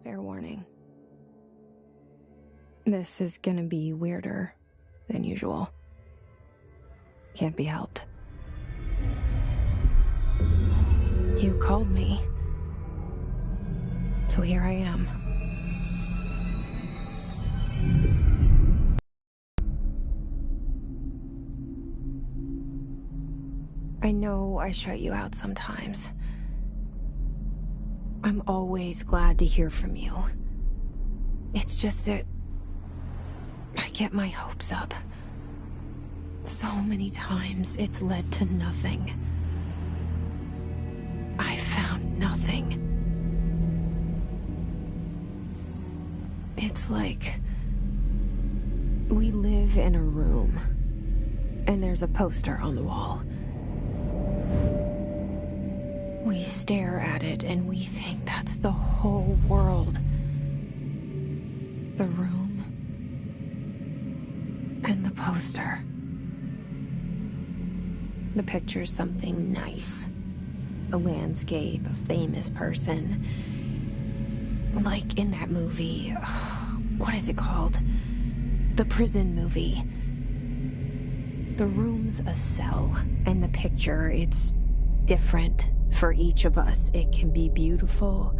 Fair warning. This is gonna be weirder than usual. Can't be helped. You called me. So here I am. I know I shut you out sometimes. I'm always glad to hear from you. It's just that I get my hopes up. So many times it's led to nothing. I found nothing. It's like we live in a room, and there's a poster on the wall. We stare at it and we think that's the whole world. The room and the poster. The picture's something nice. A landscape, a famous person. Like in that movie, what is it called? The prison movie. The room's a cell, and the picture, it's different for each of us. It can be beautiful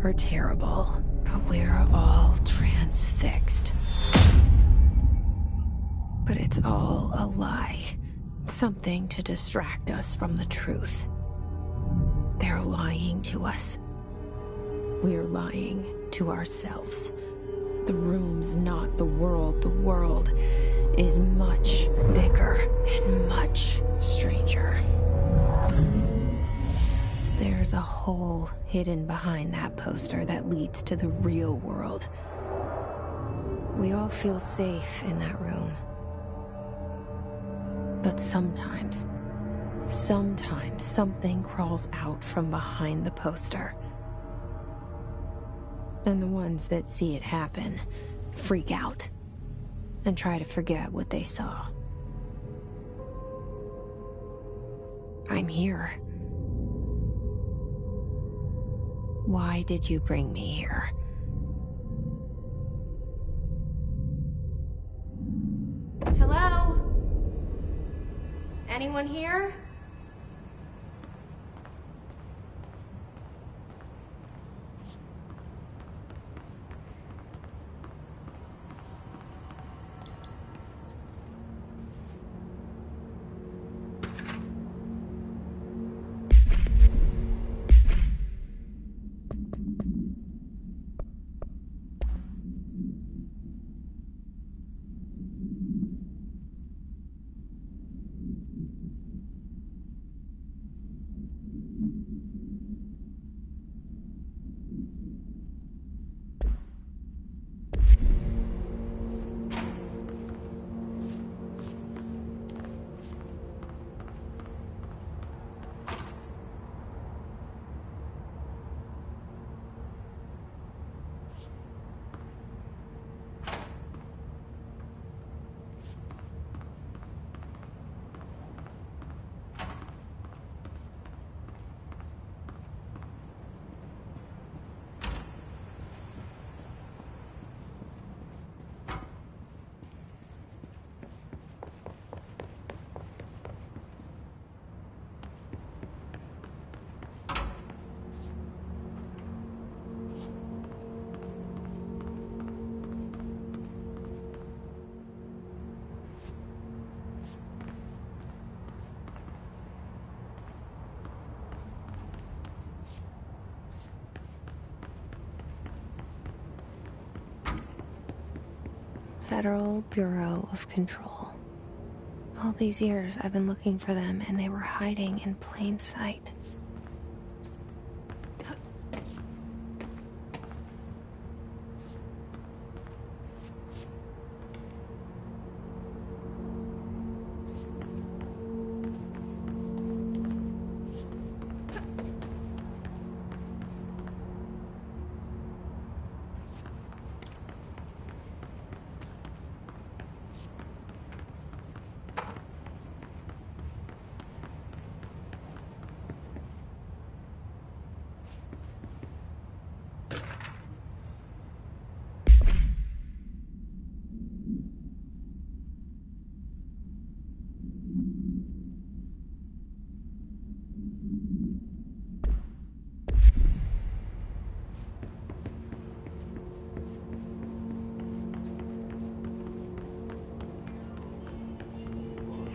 or terrible, but we're all transfixed. But it's all a lie. Something to distract us from the truth. They're lying to us. We're lying to ourselves. The room's not the world. The world is much bigger and much stranger. There's a hole hidden behind that poster that leads to the real world. We all feel safe in that room. But sometimes something crawls out from behind the poster. And the ones that see it happen freak out and try to forget what they saw. I'm here. Why did you bring me here? Hello? Anyone here? Federal Bureau of Control. All these years I've been looking for them, and they were hiding in plain sight.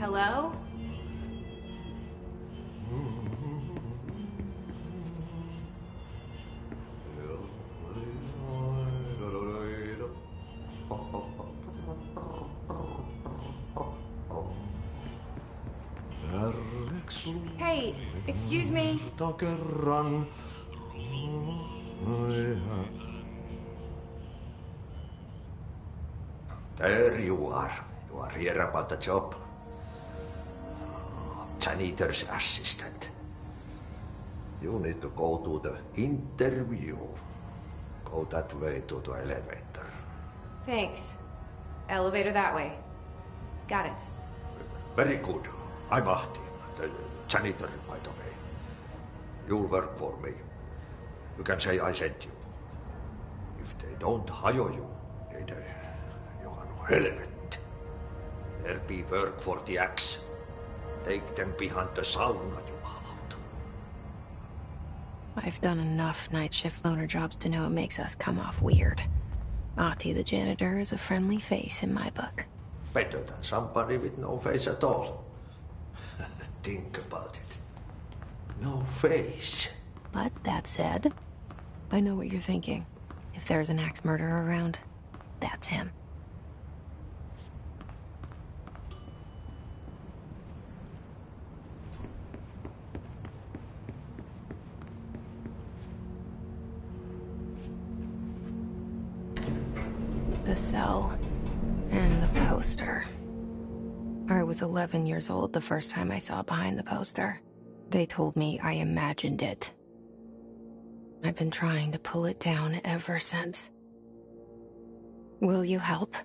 Hello? Hey, excuse me. There you are. You are here about the job. Janitor's assistant. You need to go to the interview. Go that way to the elevator. Thanks. Elevator that way. Got it. Very good. I'm Ahti, the janitor, by the way. You'll work for me. You can say I sent you. If they don't hire you, you are no helvet. There be work for the axe. Take them behind the sauna, jumalauta. I've done enough night shift loner jobs to know it makes us come off weird. Ahti the janitor is a friendly face in my book. Better than somebody with no face at all. Think about it. No face. But that said, I know what you're thinking. If there's an axe murderer around, that's him. The cell and the poster. I was 11 years old the first time I saw behind the poster. They told me I imagined it. I've been trying to pull it down ever since. Will you help?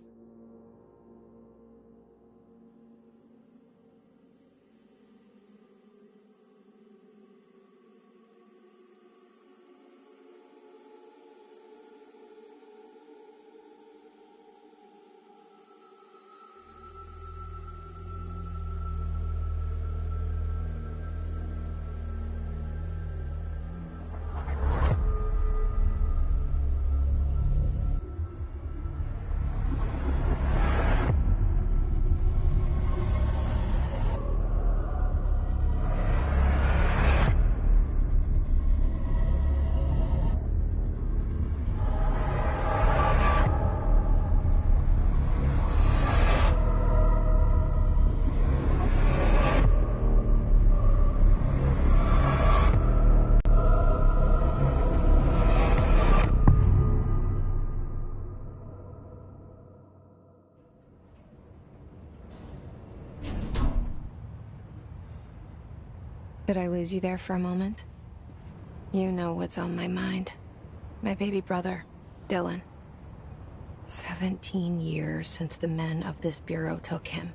Did I lose you there for a moment? You know what's on my mind. My baby brother, Dylan. 17 years since the men of this bureau took him.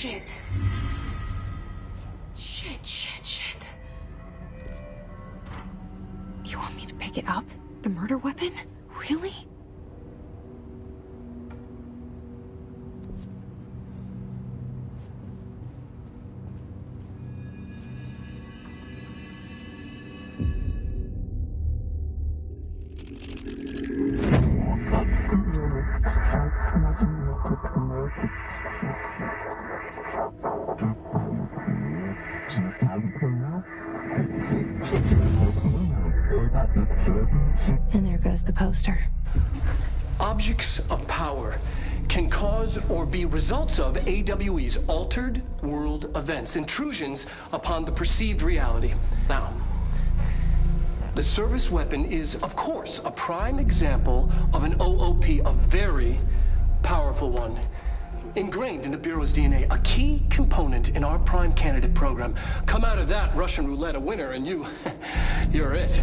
Shit. Shit. You want me to pick it up? The murder weapon? Really? And there goes the poster. Objects of power can cause or be results of AWE's altered world events, intrusions upon the perceived reality. Now, the service weapon is, of course, a prime example of an OOP, a very powerful one, ingrained in the Bureau's DNA, a key component in our prime candidate program. Come out of that Russian roulette a winner and you're it.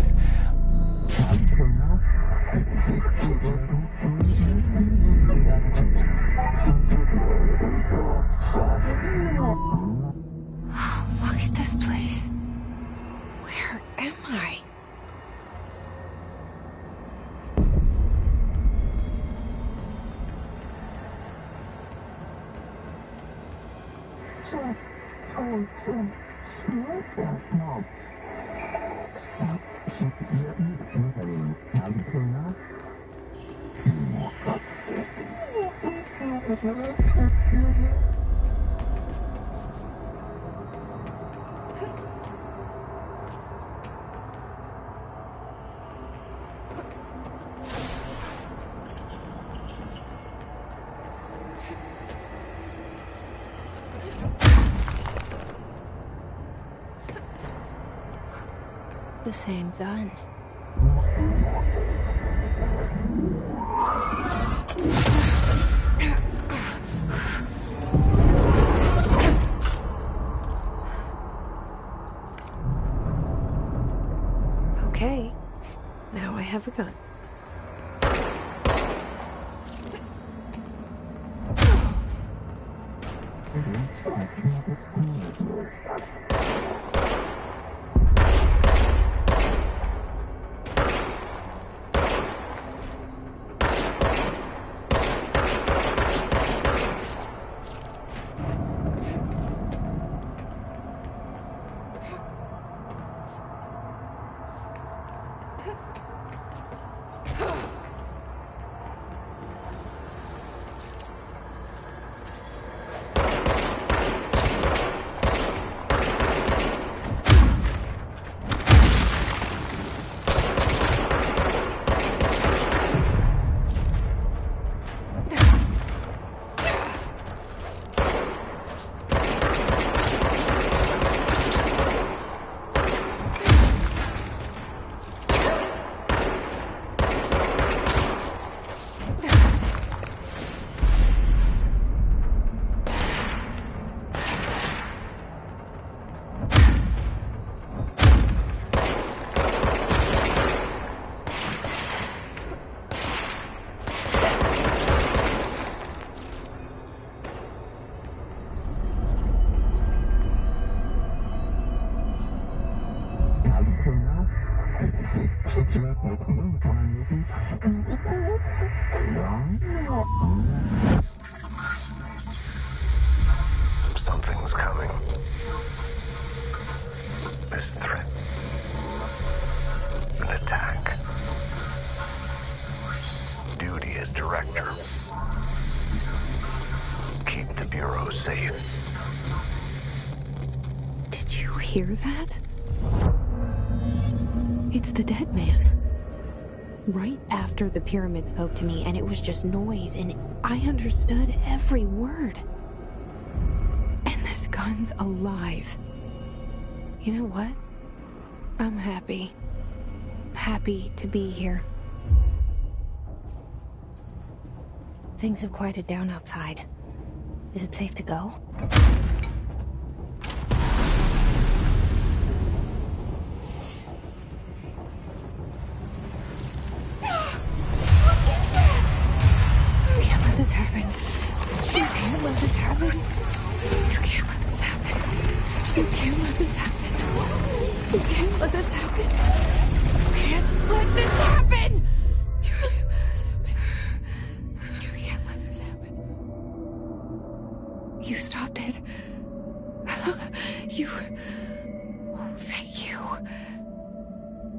Look at this place. Where am I? The same gun. Okay, now I have a gun. Something's coming. This threat. An attack. Duty as director. Keep the Bureau safe. Did you hear that? It's the dead man. Right after the pyramid spoke to me, and it was just noise, and I understood every word. And this gun's alive. You know what? I'm happy. Happy to be here. Things have quieted down outside. Is it safe to go? You can't let this happen. You can't let this happen. You You can't let this happen. You can't let this happen. You can't let this happen! You can't let this happen. You can't let this happen. You stopped it. You... Oh, thank you.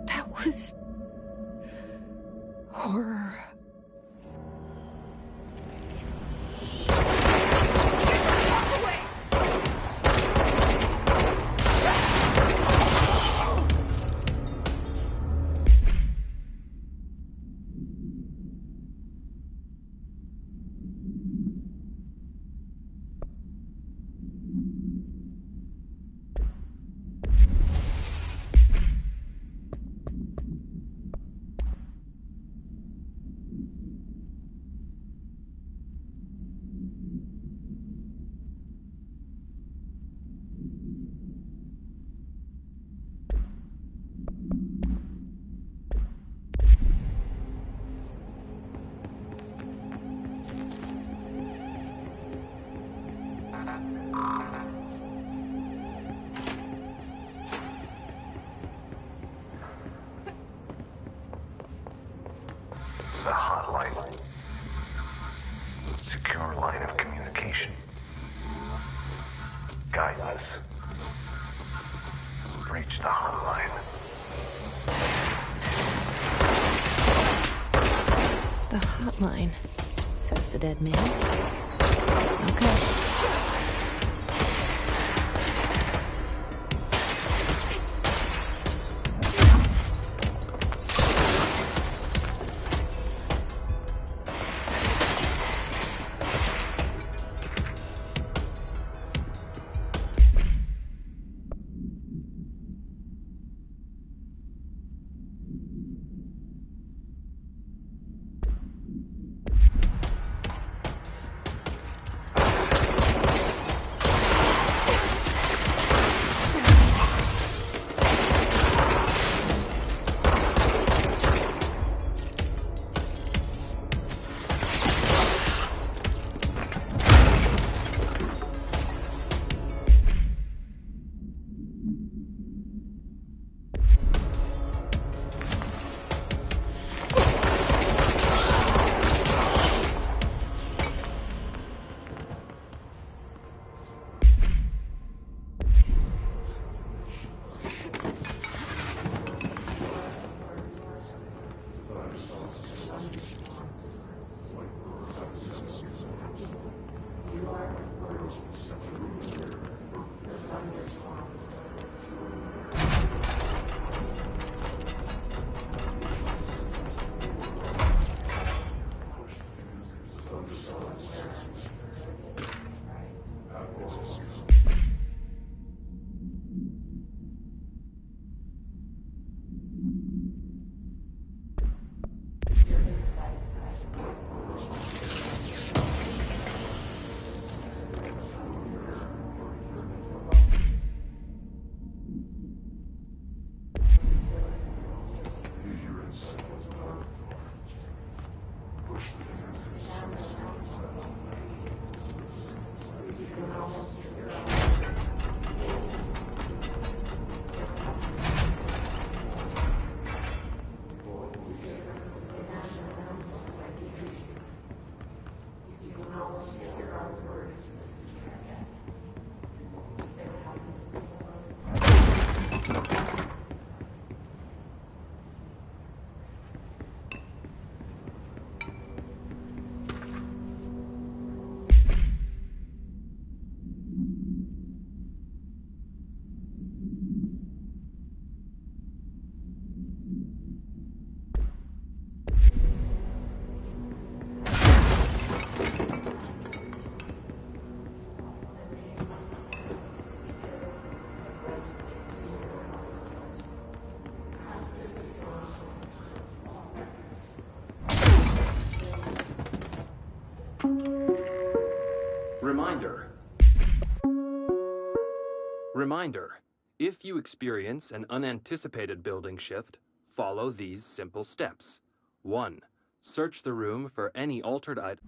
That was... horror. The hotline. Secure line of communication. Guidance. Breach the hotline. The hotline, says the dead man. Okay. Reminder. Reminder. If you experience an unanticipated building shift, follow these simple steps. 1. Search the room for any altered item.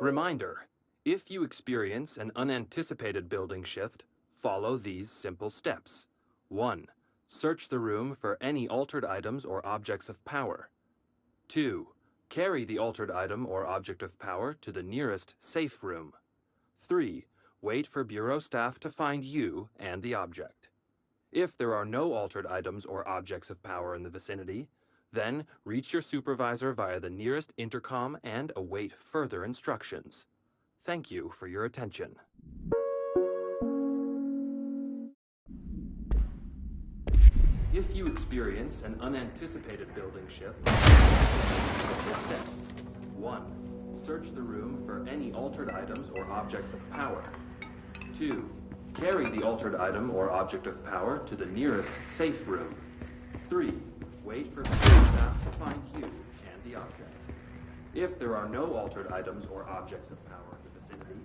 Reminder. If you experience an unanticipated building shift, follow these simple steps. 1. Search the room for any altered items or objects of power. 2. Carry the altered item or object of power to the nearest safe room. 3. Wait for Bureau staff to find you and the object. If there are no altered items or objects of power in the vicinity, then reach your supervisor via the nearest intercom and await further instructions. Thank you for your attention. If you experience an unanticipated building shift, simple steps. 1. Search the room for any altered items or objects of power. 2. Carry the altered item or object of power to the nearest safe room. 3. Wait for staff to find you and the object. If there are no altered items or objects of power in the vicinity,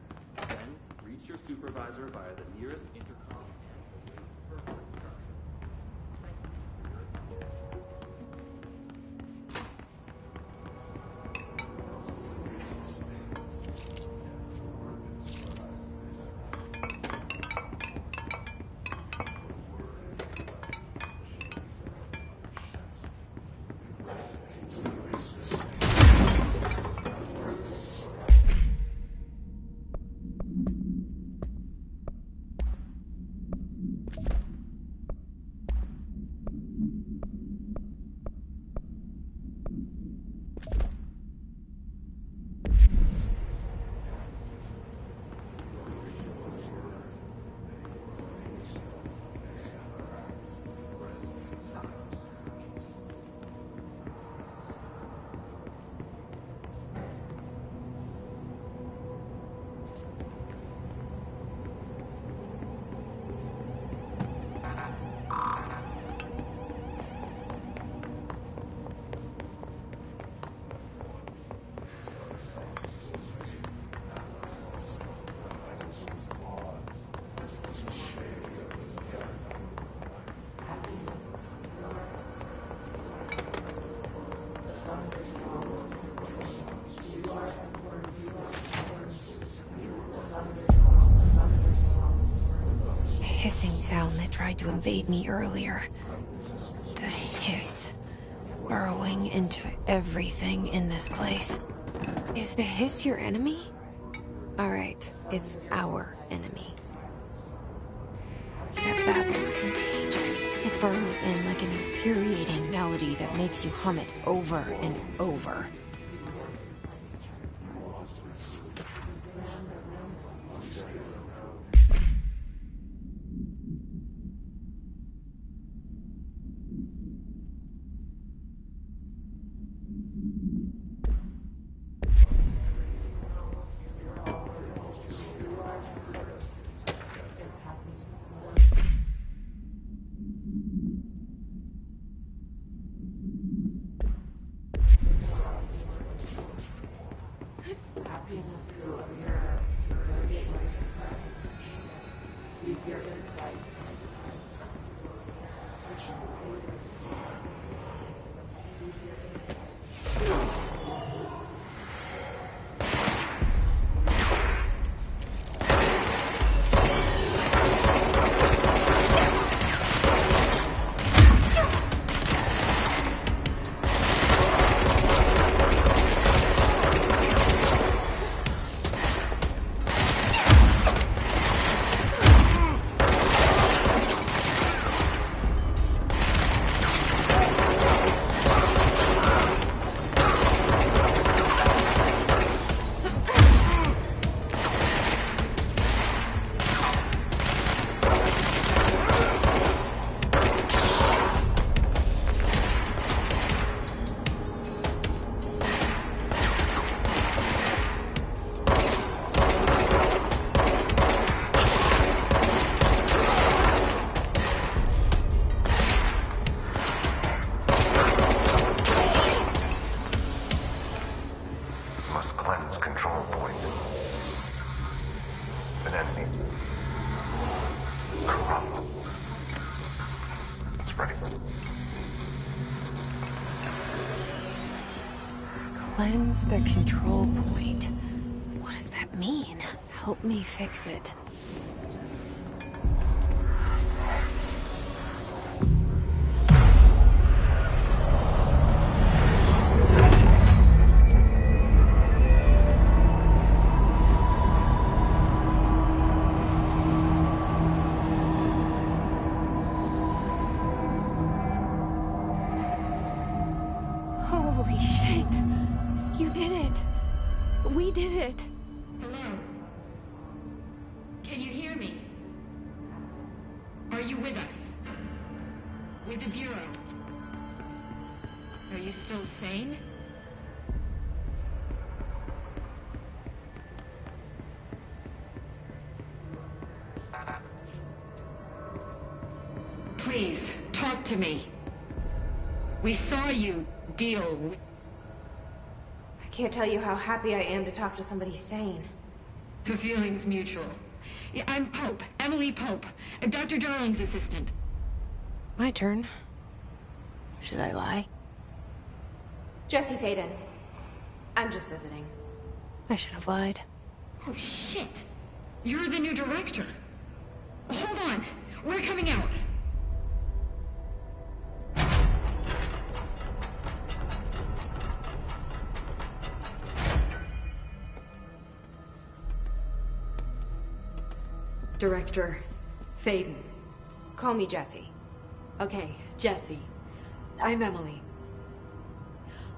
then reach your supervisor via the nearest intercom and await further instructions. Thank you for your attention. Hissing sound that tried to invade me earlier. The hiss. Burrowing into everything in this place. Is the hiss your enemy? Alright, it's our enemy. That babble's contagious. It burrows in like an infuriating melody that makes you hum it over and over. Cleanse the control point. What does that mean? Help me fix it. Holy shit. You did it. We did it. Hello? Can you hear me? Are you with us? With the Bureau? Are you still sane? Please, talk to me. We saw you deal with... I can't tell you how happy I am to talk to somebody sane. The feeling's mutual. Yeah, I'm Pope, Emily Pope, Dr. Darling's assistant. My turn. Should I lie? Jesse Faden. I'm just visiting. I should have lied. Oh, shit. You're the new director. Hold on. We're coming out. Director Faden. Call me Jesse. Okay, Jesse. I'm Emily.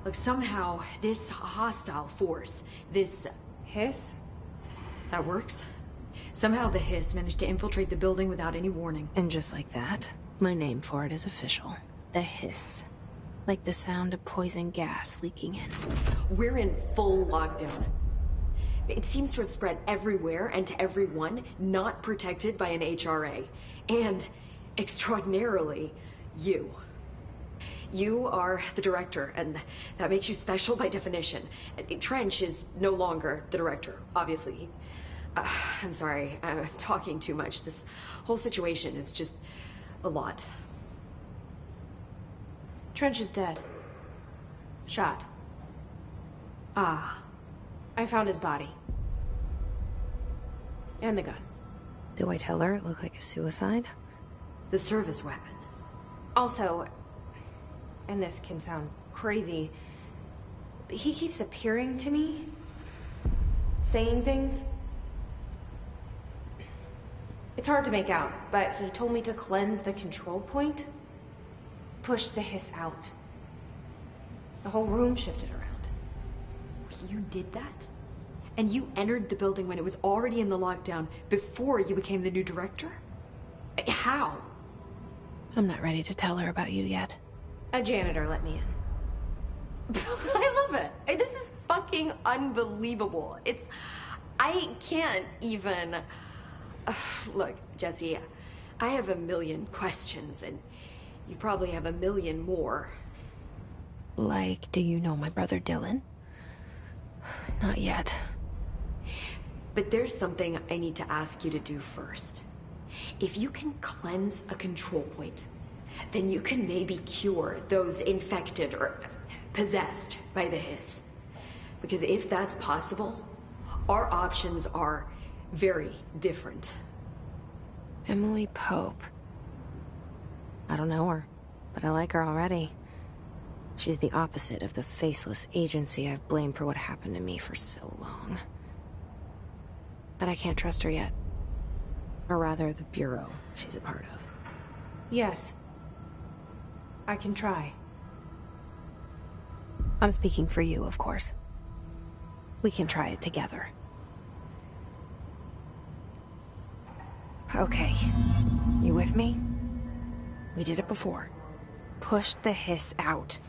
Look, somehow this hostile force, this... Hiss? that works? Somehow the hiss managed to infiltrate the building without any warning. And just like that, my name for it is official. The hiss. Like the sound of poison gas leaking in. We're in full lockdown. It seems to have spread everywhere and to everyone not protected by an HRA. And, extraordinarily, you. You are the director, and that makes you special by definition. Trench is no longer the director, obviously. I'm sorry, I'm talking too much. This whole situation is just a lot. Trench is dead. Shot. Ah. I found his body. And the gun. Do I tell her it looked like a suicide? The service weapon. Also, and this can sound crazy, but he keeps appearing to me. Saying things. It's hard to make out, but he told me to cleanse the control point. Push the hiss out. The whole room shifted around. You did that? And you entered the building when it was already in the lockdown before you became the new director? How? I'm not ready to tell her about you yet. A janitor let me in. I love it. This is fucking unbelievable. I can't even... Look, Jesse, I have a million questions, and you probably have a million more. Like, do you know my brother Dylan? Not yet. But there's something I need to ask you to do first. If you can cleanse a control point, then you can maybe cure those infected or possessed by the hiss. Because if that's possible, our options are very different. Emily Pope. I don't know her, but I like her already. She's the opposite of the faceless agency I've blamed for what happened to me for so long. But I can't trust her yet. Or rather, the Bureau she's a part of. Yes. I can try. I'm speaking for you, of course. We can try it together. Okay. You with me? We did it before. Push the hiss out.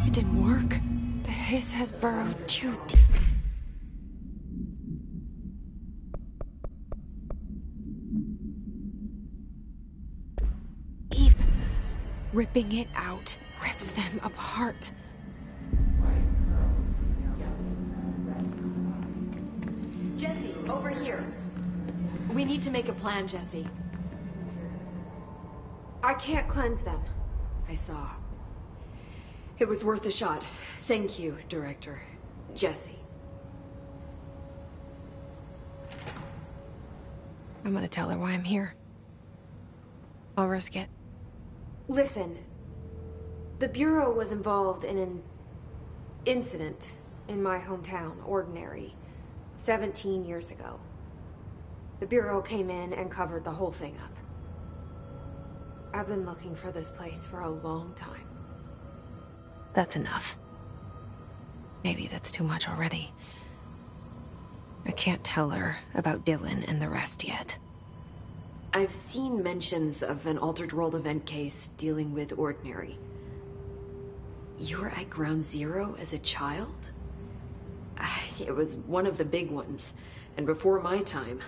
It didn't work. The hiss has burrowed too deep. Ripping it out rips them apart. Jesse, over here. We need to make a plan, Jesse. I can't cleanse them. I saw. It was worth a shot. Thank you, Director. Jesse. I'm gonna tell her why I'm here. I'll risk it. Listen, the Bureau was involved in an incident in my hometown, Ordinary, 17 years ago. The Bureau came in and covered the whole thing up. I've been looking for this place for a long time. That's enough. Maybe that's too much already. I can't tell her about Dylan and the rest yet. I've seen mentions of an Altered World event case dealing with Ordinary. You were at Ground Zero as a child? It was one of the big ones, and before my time.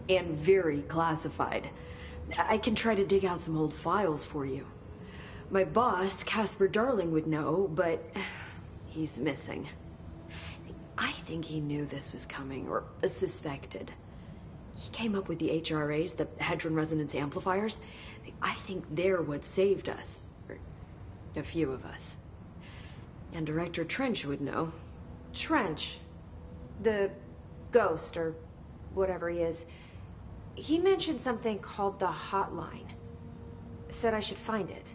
And very classified. I can try to dig out some old files for you. My boss, Casper Darling, would know, but he's missing. I think he knew this was coming, or suspected. He came up with the HRAs, the Hadron Resonance Amplifiers. I think they're what saved us. Or a few of us. And Director Trench would know. Trench, the ghost, or whatever he is, he mentioned something called the Hotline. Said I should find it.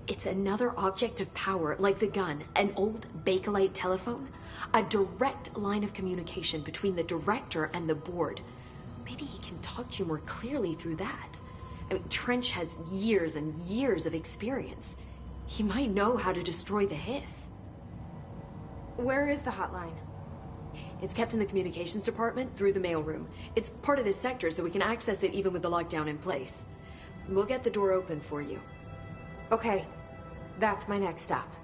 It's another object of power, like the gun, an old Bakelite telephone. A direct line of communication between the director and the board. Maybe he can talk to you more clearly through that. I mean, Trench has years and years of experience. He might know how to destroy the hiss. Where is the hotline? It's kept in the communications department through the mailroom. It's part of this sector, so we can access it even with the lockdown in place. We'll get the door open for you. Okay, that's my next stop.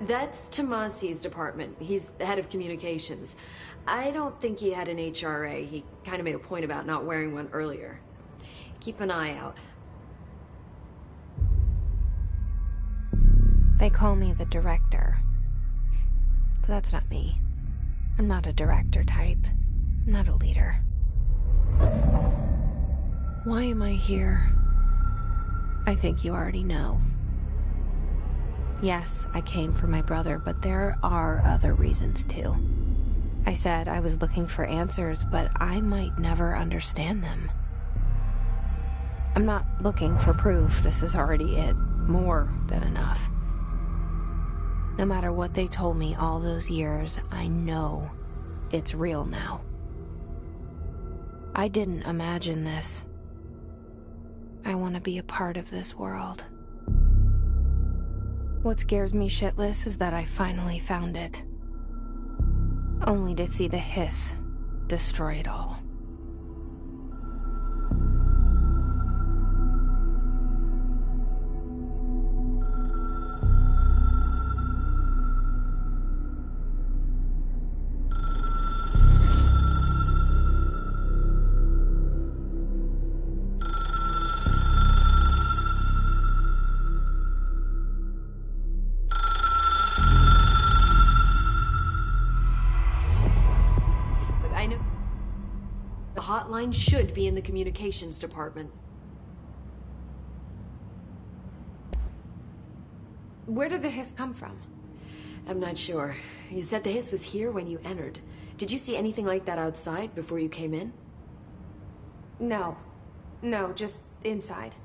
That's Tomasi's department. He's the head of communications. I don't think he had an HRA. He kind of made a point about not wearing one earlier. Keep an eye out. They call me the director. But that's not me. I'm not a director type. I'm not a leader. Why am I here? I think you already know. Yes, I came for my brother, but there are other reasons too. I said I was looking for answers, but I might never understand them. I'm not looking for proof. This is already it. More than enough. No matter what they told me all those years, I know it's real now. I didn't imagine this. I want to be a part of this world. What scares me shitless is that I finally found it. Only to see the hiss destroy it all. Hotline should be in the communications department. Where did the hiss come from? I'm not sure. You said the hiss was here when you entered. Did you see anything like that outside before you came in? No. No, just inside.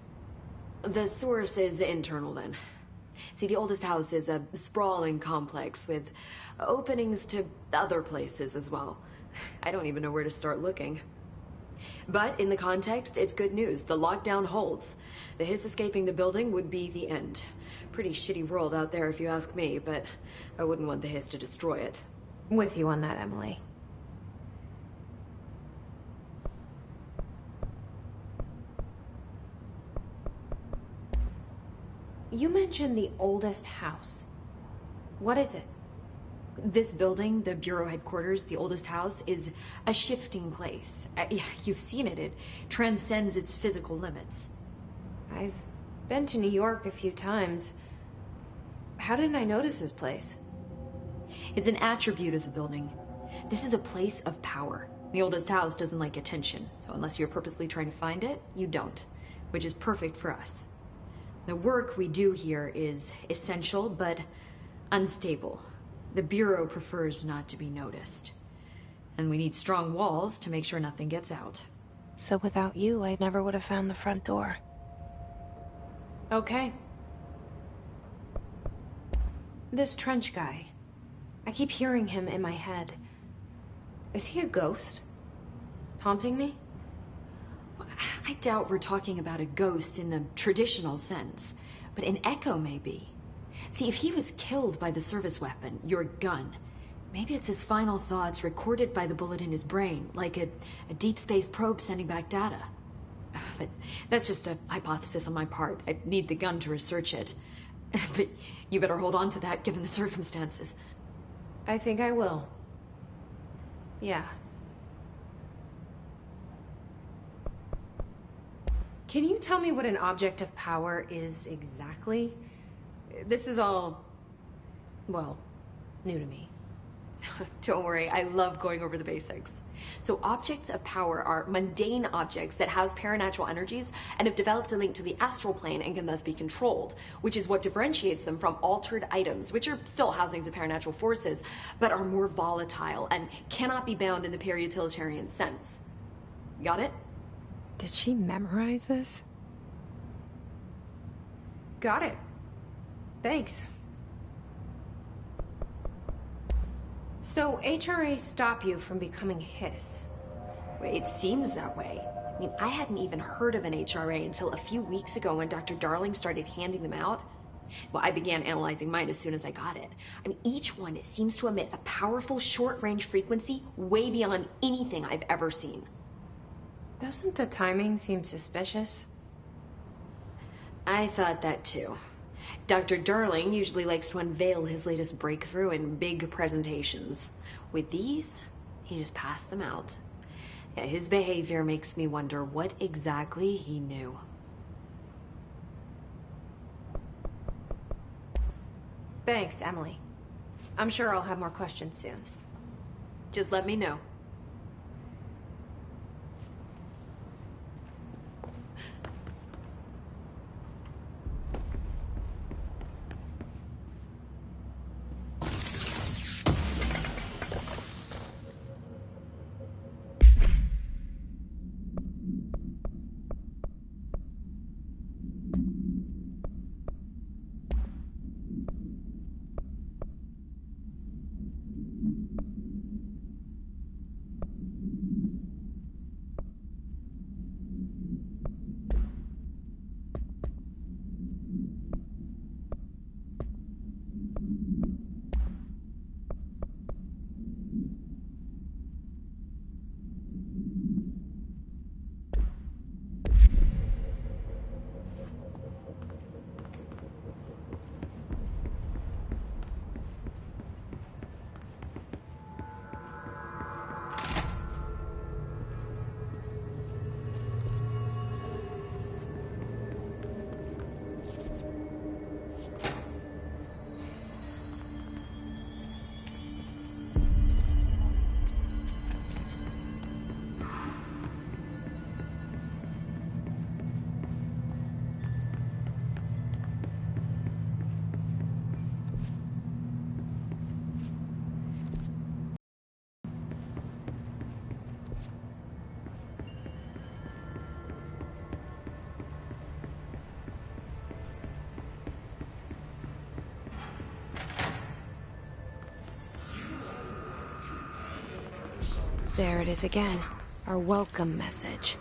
The source is internal then. See, the oldest house is a sprawling complex with openings to other places as well. I don't even know where to start looking. But in the context, it's good news. The lockdown holds. The hiss escaping the building would be the end. Pretty shitty world out there if you ask me, but I wouldn't want the hiss to destroy it. With you on that, Emily. You mentioned the oldest house. What is it? This building, the Bureau headquarters, the oldest house, is a shifting place. You've seen it. It transcends its physical limits. I've been to New York a few times. How didn't I notice this place? It's an attribute of the building. This is a place of power. The oldest house doesn't like attention, so unless you're purposely trying to find it, you don't, which is perfect for us. The work we do here is essential, but unstable. The Bureau prefers not to be noticed. And we need strong walls to make sure nothing gets out. So without you, I never would have found the front door. Okay. This trench guy. I keep hearing him in my head. Is he a ghost? Haunting me? I doubt we're talking about a ghost in the traditional sense, but an echo maybe. See, if he was killed by the service weapon, your gun, maybe it's his final thoughts recorded by the bullet in his brain, like a deep space probe sending back data. But that's just a hypothesis on my part. I'd need the gun to research it. But you better hold on to that given the circumstances. I think I will. Yeah. Can you tell me what an object of power is exactly? This is all, well, new to me. Don't worry, I love going over the basics. So objects of power are mundane objects that house paranatural energies and have developed a link to the astral plane and can thus be controlled, which is what differentiates them from altered items, which are still housings of paranatural forces, but are more volatile and cannot be bound in the peri-utilitarian sense. Got it? Did she memorize this? Got it. Thanks. So, HRA stop you from becoming Hiss? It seems that way. I mean, I hadn't even heard of an HRA until a few weeks ago when Dr. Darling started handing them out. Well, I began analyzing mine as soon as I got it. I mean, each one seems to emit a powerful short-range frequency way beyond anything I've ever seen. Doesn't the timing seem suspicious? I thought that too. Dr. Darling usually likes to unveil his latest breakthrough in big presentations. With these, he just passed them out. Yeah, his behavior makes me wonder what exactly he knew. Thanks, Emily. I'm sure I'll have more questions soon. Just let me know. There it is again. Our welcome message.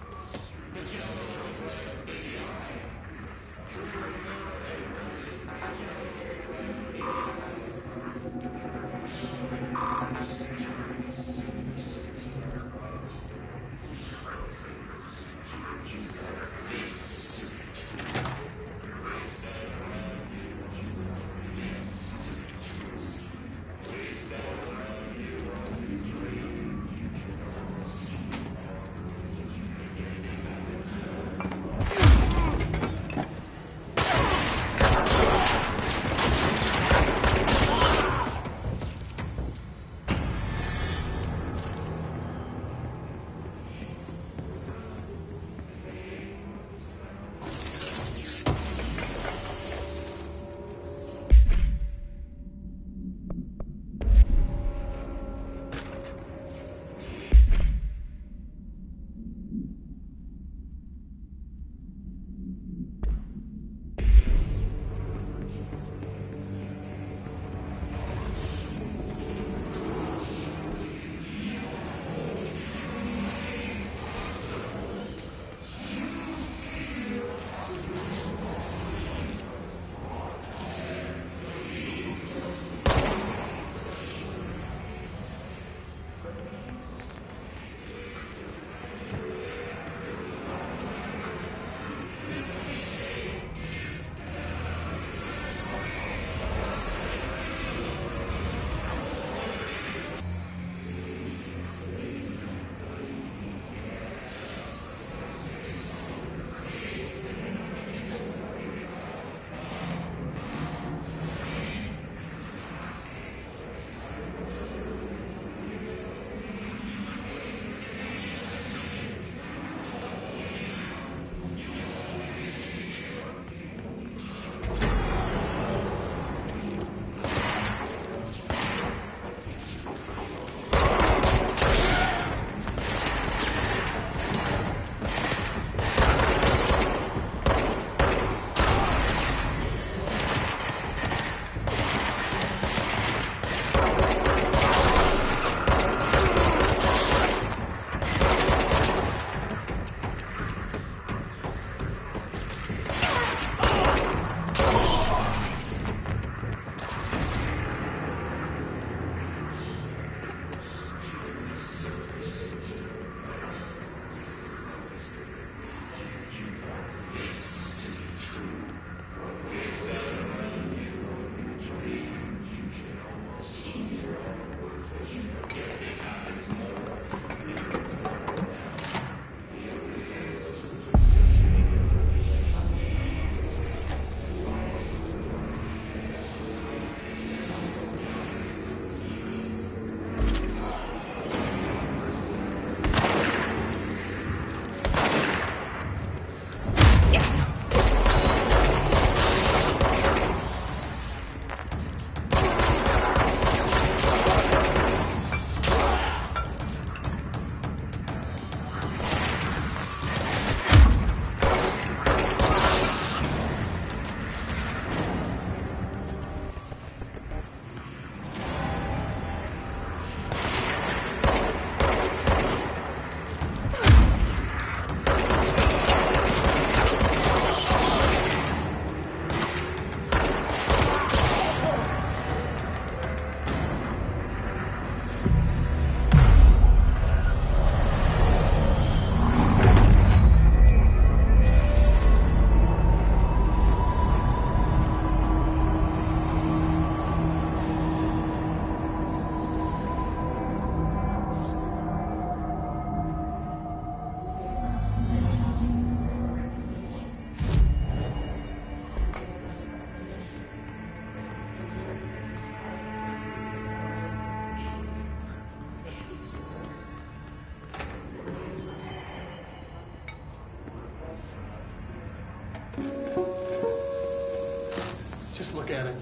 Just look at it.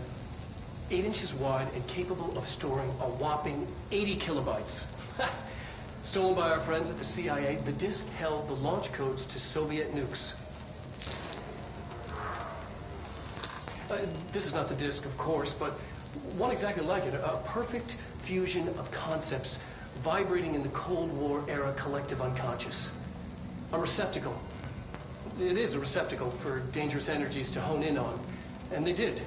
8 inches wide and capable of storing a whopping 80 kilobytes. Stolen by our friends at the CIA, the disk held the launch codes to Soviet nukes. This is not the disk, of course, but one exactly like it. A perfect fusion of concepts vibrating in the Cold War era collective unconscious. A receptacle. It is a receptacle for dangerous energies to hone in on. And they did.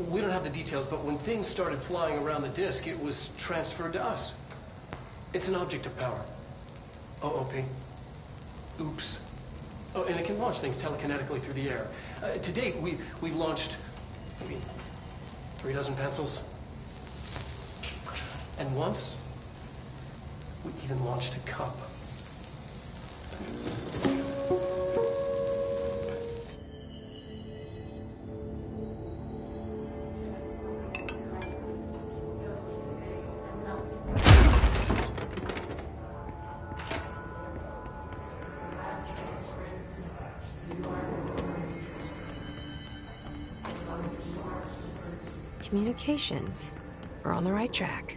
We don't have the details, but when things started flying around the disk, it was transferred to us. It's an object of power. OOP. Oops. Oh, and it can launch things telekinetically through the air. To date, we've launched maybe 3 dozen pencils. And once, we even launched a cup. Communications. We're on the right track.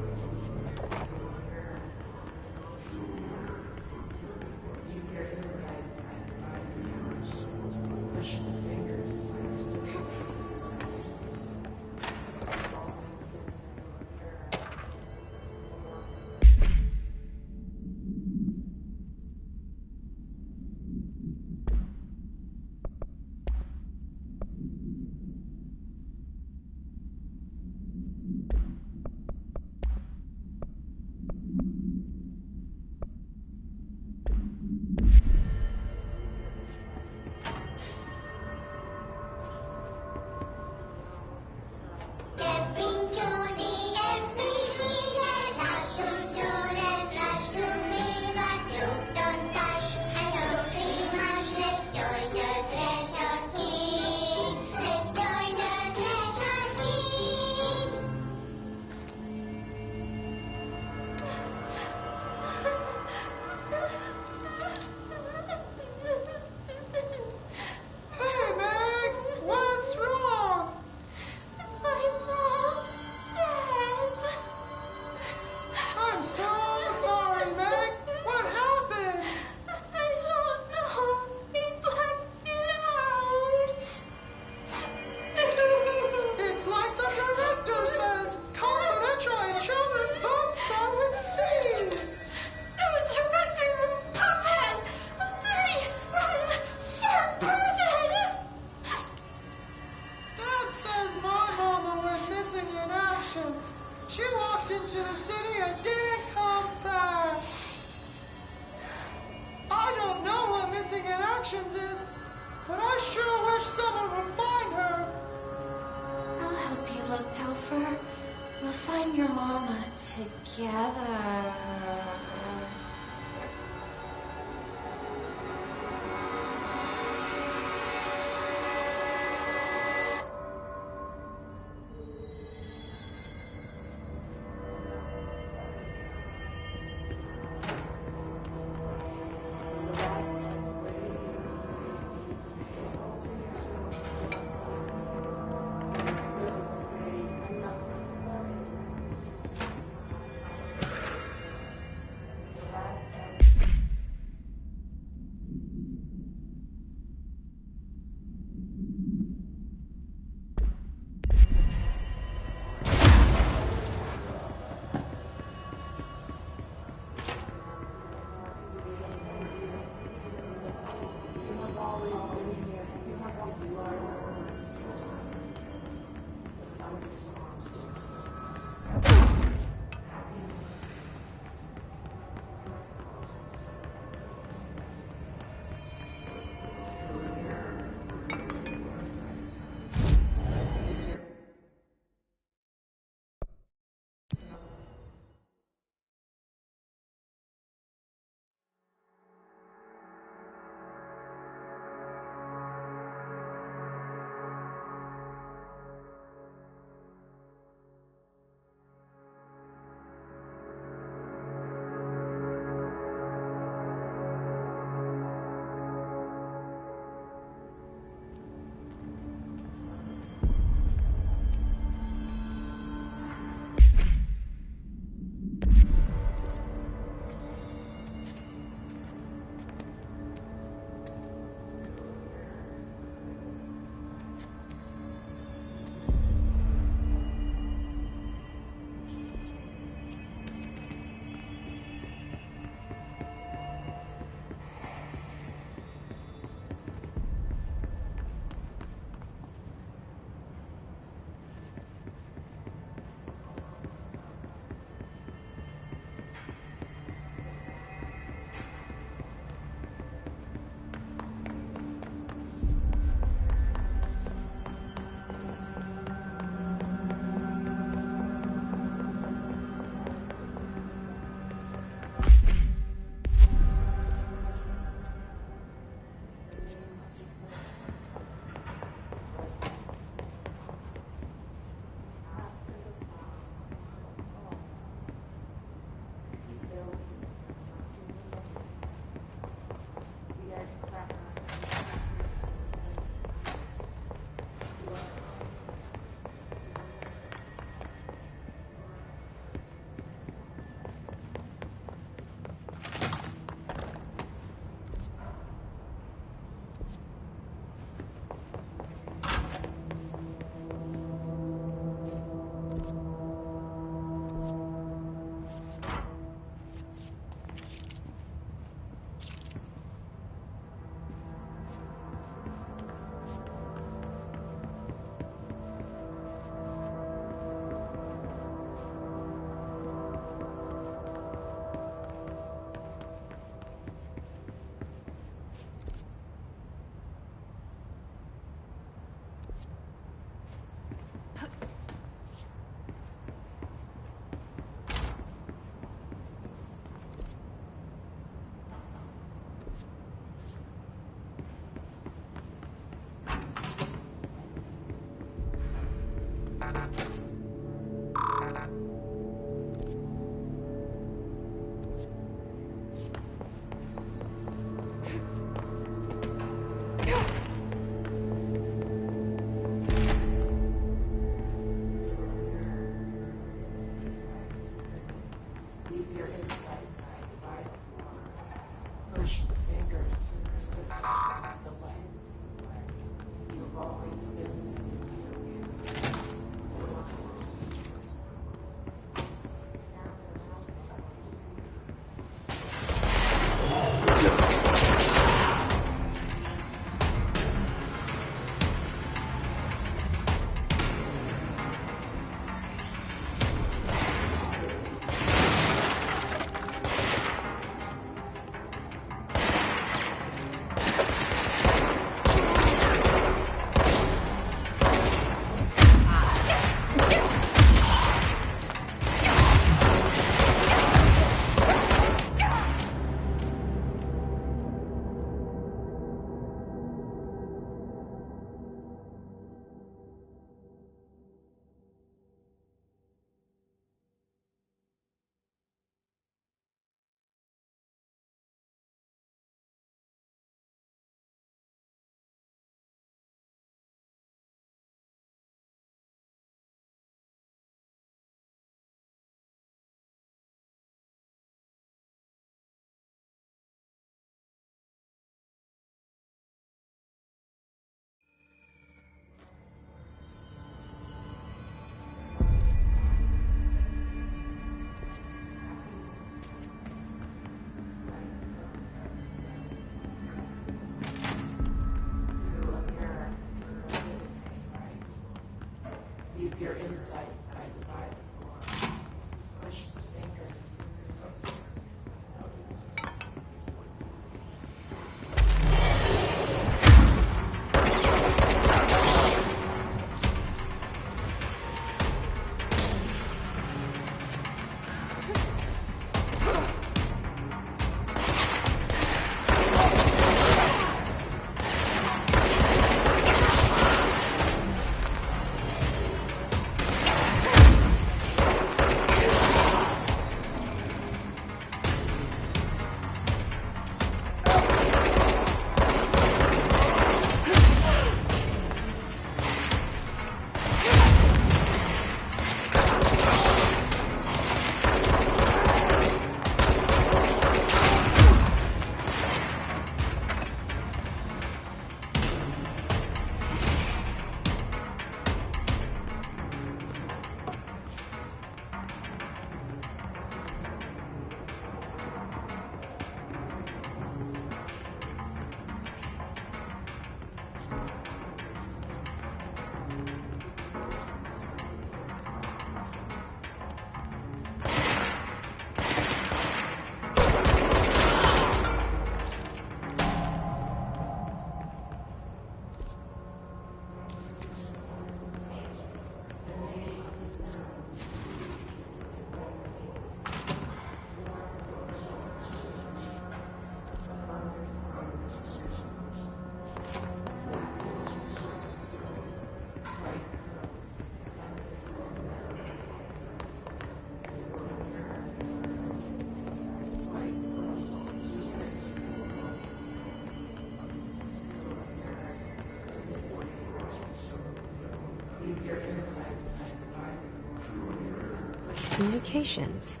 Communications.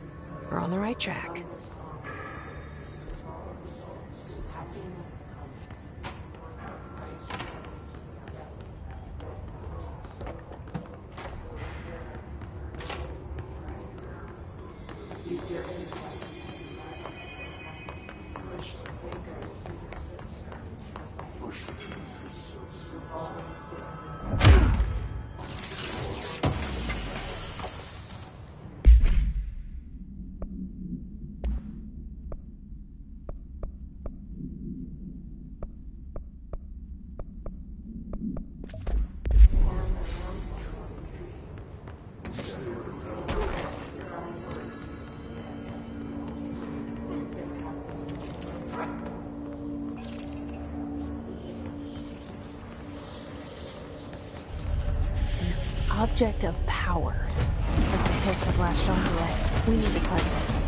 We're on the right track. Object of power. Looks like the hiss have latched onto it. We need to cleanse it.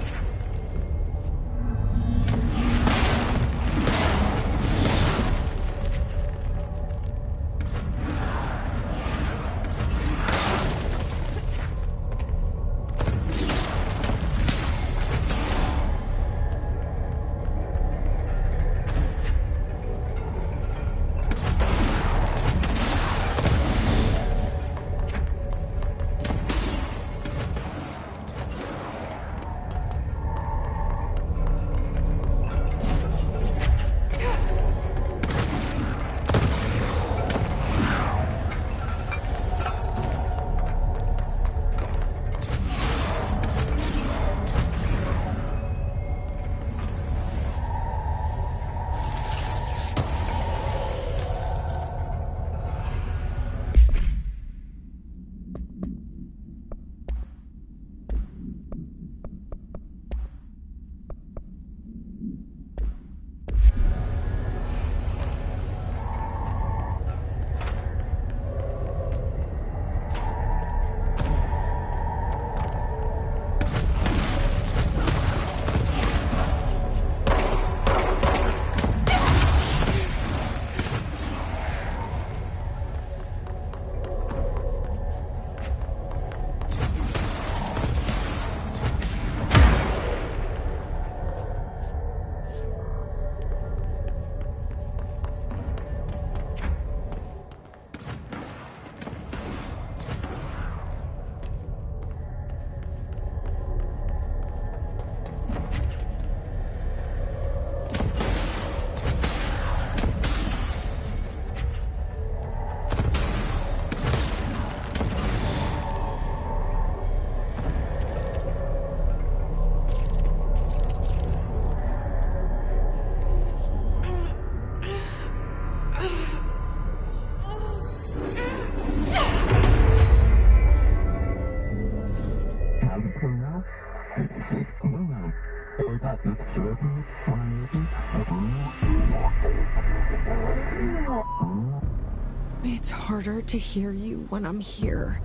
It's harder to hear you when I'm here.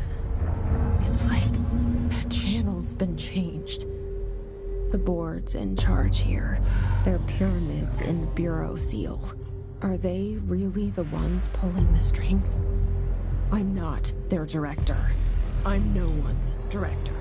It's like the channel's been changed. The board's in charge here. They're pyramids in the Bureau seal. Are they really the ones pulling the strings? I'm not their director. I'm no one's director.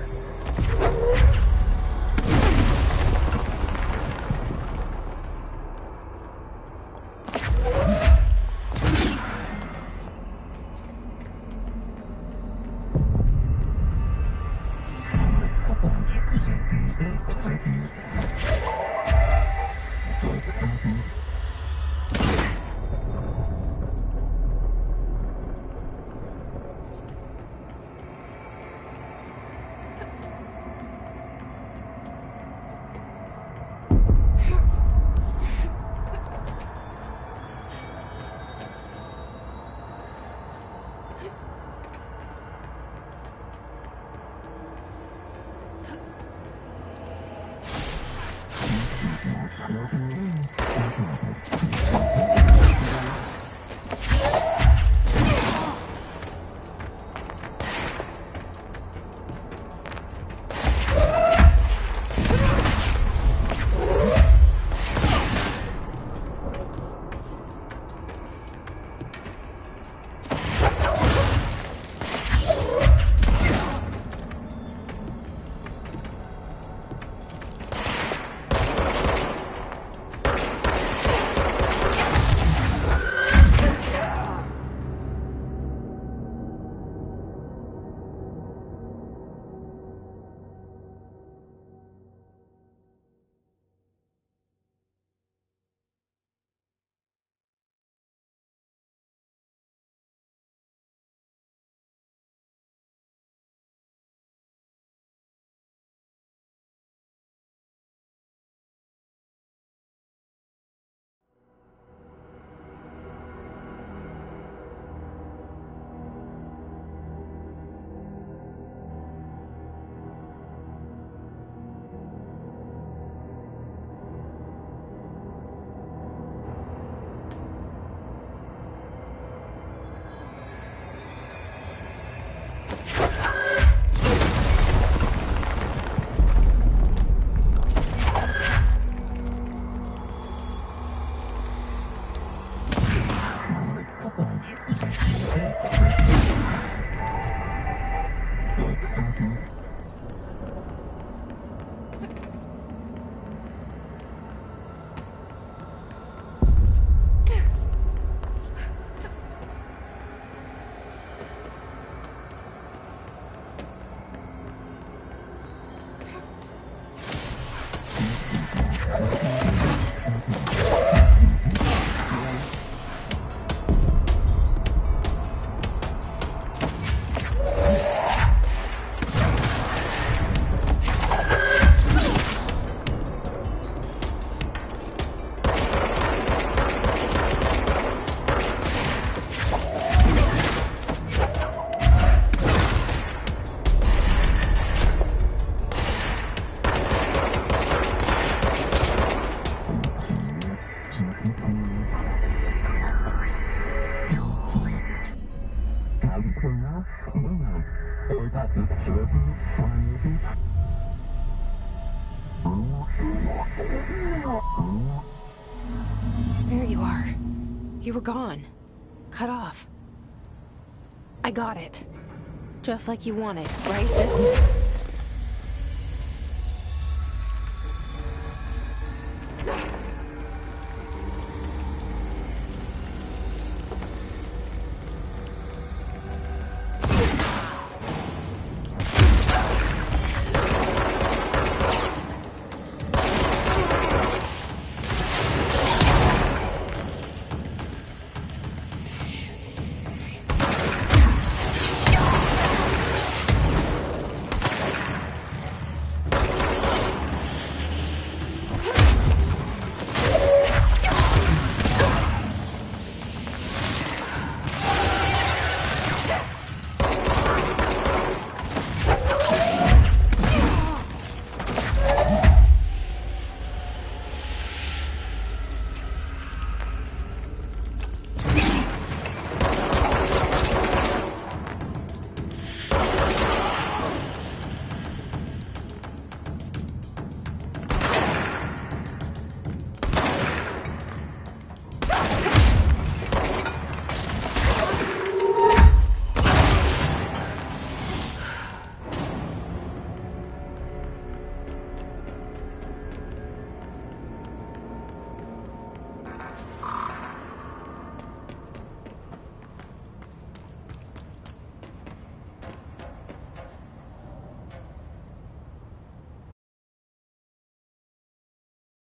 There you are. You were gone. Cut off. I got it. Just like you wanted, right? This...